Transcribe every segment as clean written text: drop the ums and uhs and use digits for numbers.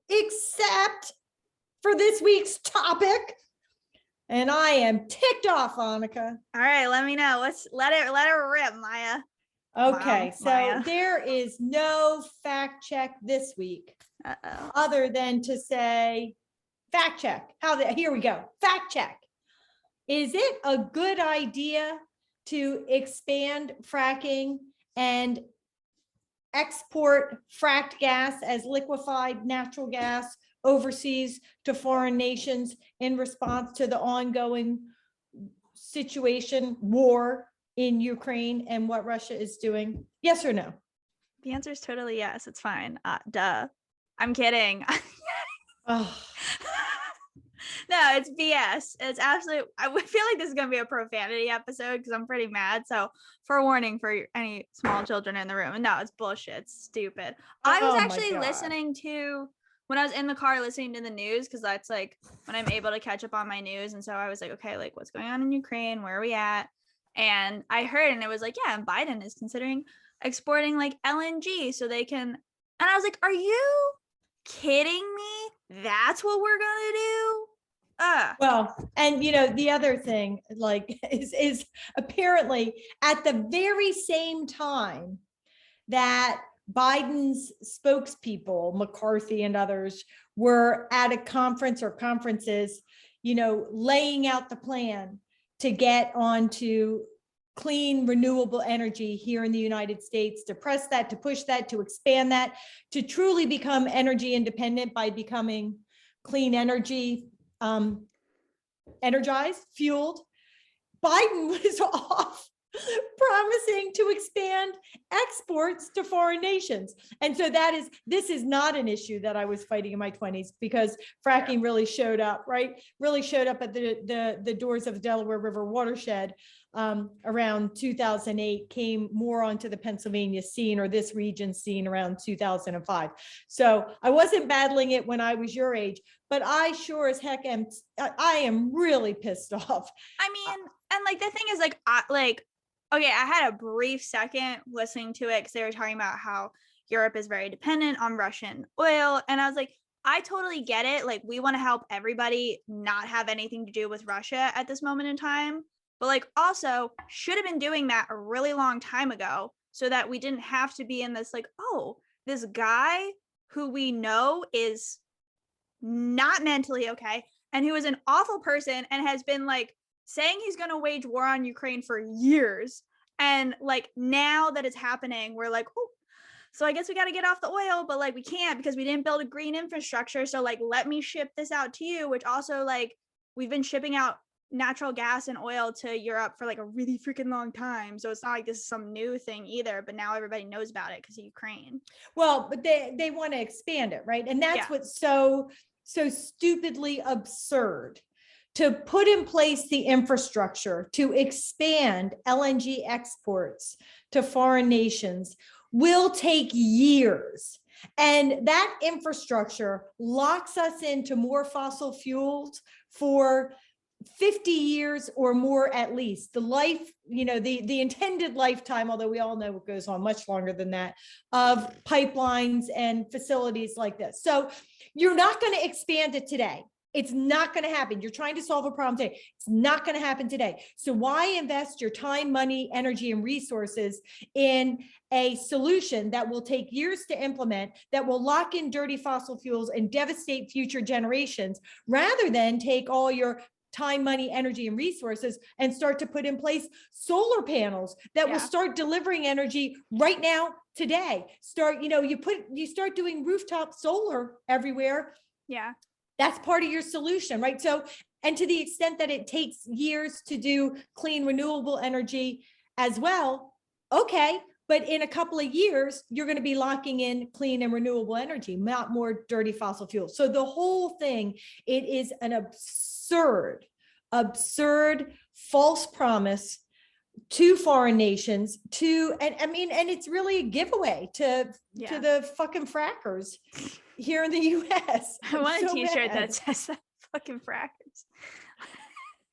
except for this week's topic. And I am ticked off, Anneke. All right, let me know. Let it rip, Maya. Okay, so Maya. there is no fact check this week, other than to say, fact check. Here we go. Fact check. Is it a good idea to expand fracking and export fracked gas as liquefied natural gas overseas to foreign nations in response to the ongoing situation, war in Ukraine and what Russia is doing? Yes or no? The answer is totally yes. It's fine. Duh. I'm kidding. Oh. No, it's BS. It's absolute. I feel like this is gonna be a profanity episode because I'm pretty mad. So, forewarning for any small children in the room. No, it's bullshit. It's stupid. I was actually listening to when I was in the car listening to the news because that's like when I'm able to catch up on my news. And so I was like, okay, like what's going on in Ukraine? Where are we at? And I heard, and it was like, yeah, and Biden is considering exporting like LNG so they can. And I was like, are you kidding me? That's what we're gonna do? Well, and you know, the other thing like is apparently at the very same time that Biden's spokespeople, McCarthy and others, were at a conference or conferences, you know, laying out the plan to get onto clean, renewable energy here in the United States, to press that, to push that, to expand that, to truly become energy independent by becoming clean energy energized, fueled. Biden was off promising to expand exports to foreign nations. And so this is not an issue that I was fighting in my 20s because fracking really showed up, right? Really showed up at the doors of the Delaware River watershed around 2008, came more onto the Pennsylvania scene or this region scene around 2005. So I wasn't battling it when I was your age, but I sure as heck I am really pissed off. I mean, and like the thing is okay, I had a brief second listening to it because they were talking about how Europe is very dependent on Russian oil. And I was like, I totally get it. Like, we want to help everybody not have anything to do with Russia at this moment in time. But like, also should have been doing that a really long time ago so that we didn't have to be in this like, oh, this guy who we know is not mentally okay and who is an awful person and has been like saying he's going to wage war on Ukraine for years. And like now that it's happening, we're like, oh, so I guess we got to get off the oil, but like we can't because we didn't build a green infrastructure. So like, let me ship this out to you, which also like we've been shipping out natural gas and oil to Europe for like a really freaking long time. So it's not like this is some new thing either, but now everybody knows about it because of Ukraine. Well, but they want to expand it, right? And that's what's so stupidly absurd. To put in place the infrastructure to expand LNG exports to foreign nations will take years. And that infrastructure locks us into more fossil fuels for 50 years or more at least. The life, you know, the intended lifetime, although we all know what goes on much longer than that, of pipelines and facilities like this. So you're not going to expand it today. It's not going to happen. You're trying to solve a problem today. It's not going to happen today. So why invest your time, money, energy, and resources in a solution that will take years to implement, that will lock in dirty fossil fuels and devastate future generations, rather than take all your time, money, energy, and resources and start to put in place solar panels that will start delivering energy right now, today. You start doing rooftop solar everywhere. Yeah. That's part of your solution, right? So, and to the extent that it takes years to do clean, renewable energy as well, okay, but in a couple of years, you're going to be locking in clean and renewable energy, not more dirty fossil fuels. So the whole thing, it is an absurd, false promise to foreign nations, and it's really a givegosh to the fucking frackers here in the US. I want a t-shirt that says that, fucking frackers.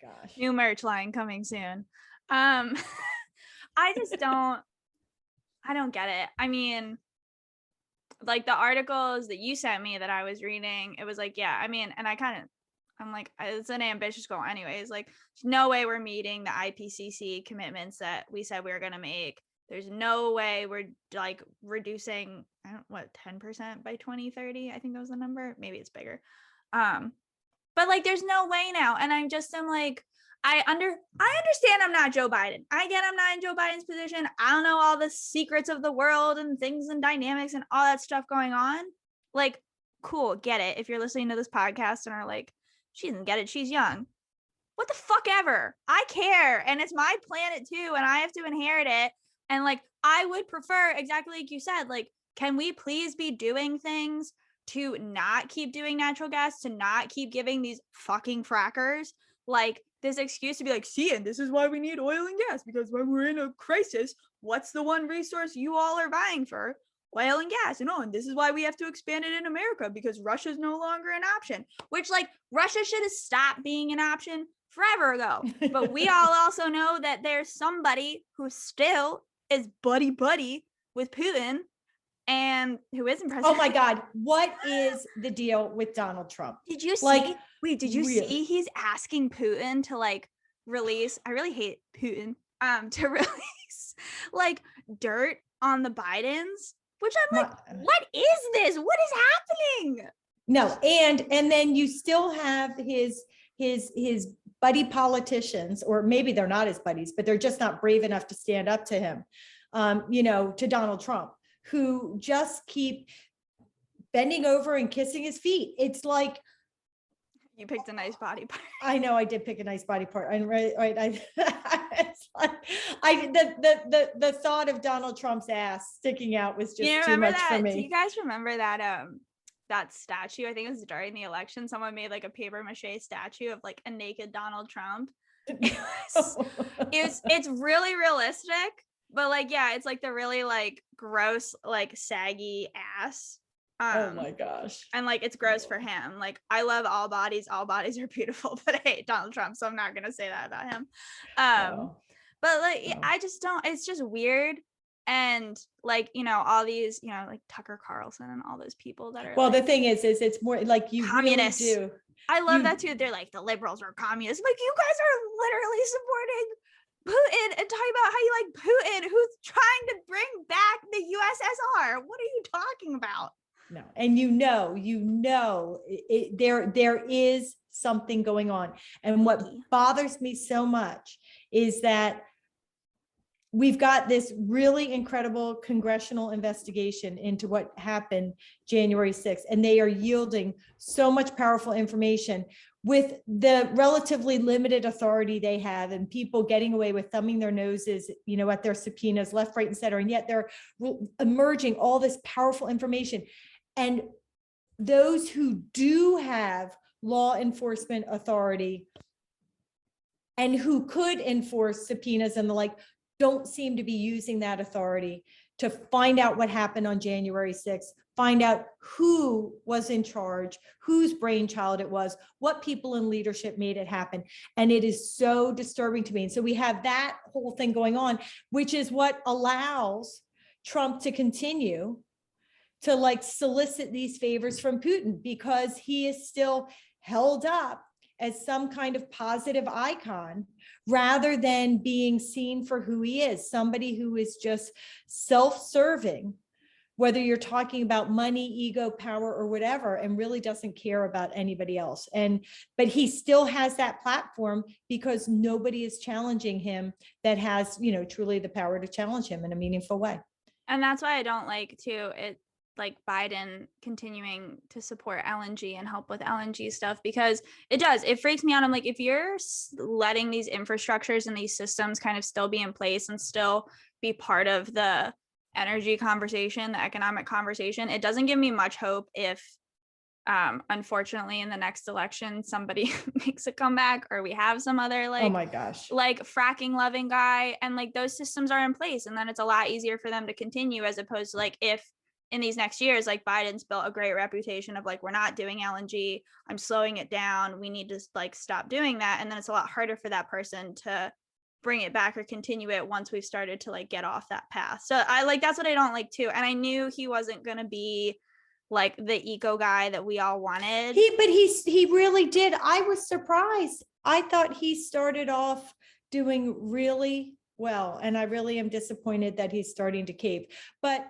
Gosh. New merch line coming soon. I just don't get it. I mean, like the articles that you sent me that I was reading, it was like, yeah, I mean, and I'm like, it's an ambitious goal anyways. Like, there's no way we're meeting the IPCC commitments that we said we were going to make. There's no way we're like reducing, 10% by 2030. I think that was the number. Maybe it's bigger. But like, there's no way now. And I'm like, I understand I'm not Joe Biden. I get I'm not in Joe Biden's position. I don't know all the secrets of the world and things and dynamics and all that stuff going on. Like, cool, get it. If you're listening to this podcast and are like, she doesn't get it, she's young. What the fuck ever. I care. And it's my planet too. And I have to inherit it. And like, I would prefer, exactly like you said, like, can we please be doing things to not keep doing natural gas, to not keep giving these fucking frackers like this excuse to be like, see, and this is why we need oil and gas, because when we're in a crisis, what's the one resource you all are vying for? Oil and gas. And this is why we have to expand it in America, because Russia's no longer an option, which like Russia should have stopped being an option forever ago. But we all also know that there's somebody who still is buddy with Putin and who isn't president. Oh my God. What is the deal with Donald Trump? Did you see? Like, did you see he's asking Putin to like release, I really hate Putin, to release like dirt on the Bidens, which I'm like, what is this? What is happening? No, and then you still have his buddy politicians, or maybe they're not his buddies, but they're just not brave enough to stand up to him, to Donald Trump, who just keep bending over and kissing his feet. It's like, you picked a nice body part. I know I did pick a nice body part. I'm right. It's like, the thought of Donald Trump's ass sticking out was just too much for me. Do you guys remember that that statue? I think it was during the election. Someone made like a paper mache statue of like a naked Donald Trump. It's really realistic, but like, yeah, it's like the really like gross, like saggy ass. Oh my gosh. And like, it's gross for him. Like, I love all bodies are beautiful, but I hate Donald Trump, so I'm not gonna say that about him. But like, I just don't, it's just weird. And like, all these, like Tucker Carlson and all those people that are, well, like, the thing is it's more like you communists. Really do. I love that too. They're like, the liberals are communists. Like, you guys are literally supporting Putin and talking about how you like Putin, who's trying to bring back the USSR. What are you talking about? No, and there is something going on. And what bothers me so much is that we've got this really incredible congressional investigation into what happened January 6th, and they are yielding so much powerful information with the relatively limited authority they have, and people getting away with thumbing their noses, at their subpoenas left, right, and center. And yet they're emerging all this powerful information. And those who do have law enforcement authority and who could enforce subpoenas and the like don't seem to be using that authority to find out what happened on January 6th, find out who was in charge, whose brainchild it was, what people in leadership made it happen. And it is so disturbing to me. And so we have that whole thing going on, which is what allows Trump to continue to like solicit these favors from Putin, because he is still held up as some kind of positive icon rather than being seen for who he is, somebody who is just self-serving, whether you're talking about money, ego, power, or whatever, and really doesn't care about anybody else. But he still has that platform because nobody is challenging him that has, truly the power to challenge him in a meaningful way. And that's why I don't like Biden continuing to support LNG and help with LNG stuff, because it freaks me out. I'm like, if you're letting these infrastructures and these systems kind of still be in place and still be part of the energy conversation, the economic conversation, it doesn't give me much hope if unfortunately in the next election somebody makes a comeback, or we have some other like, oh my gosh, like fracking loving guy, and like those systems are in place, and then it's a lot easier for them to continue, as opposed to like if in these next years, like Biden's built a great reputation of like, we're not doing LNG, I'm slowing it down, we need to like stop doing that. And then it's a lot harder for that person to bring it back or continue it once we've started to like get off that path. So I like, that's what I don't like too. And I knew he wasn't going to be like the eco guy that we all wanted. He really did. I was surprised. I thought he started off doing really well, and I really am disappointed that he's starting to cave. But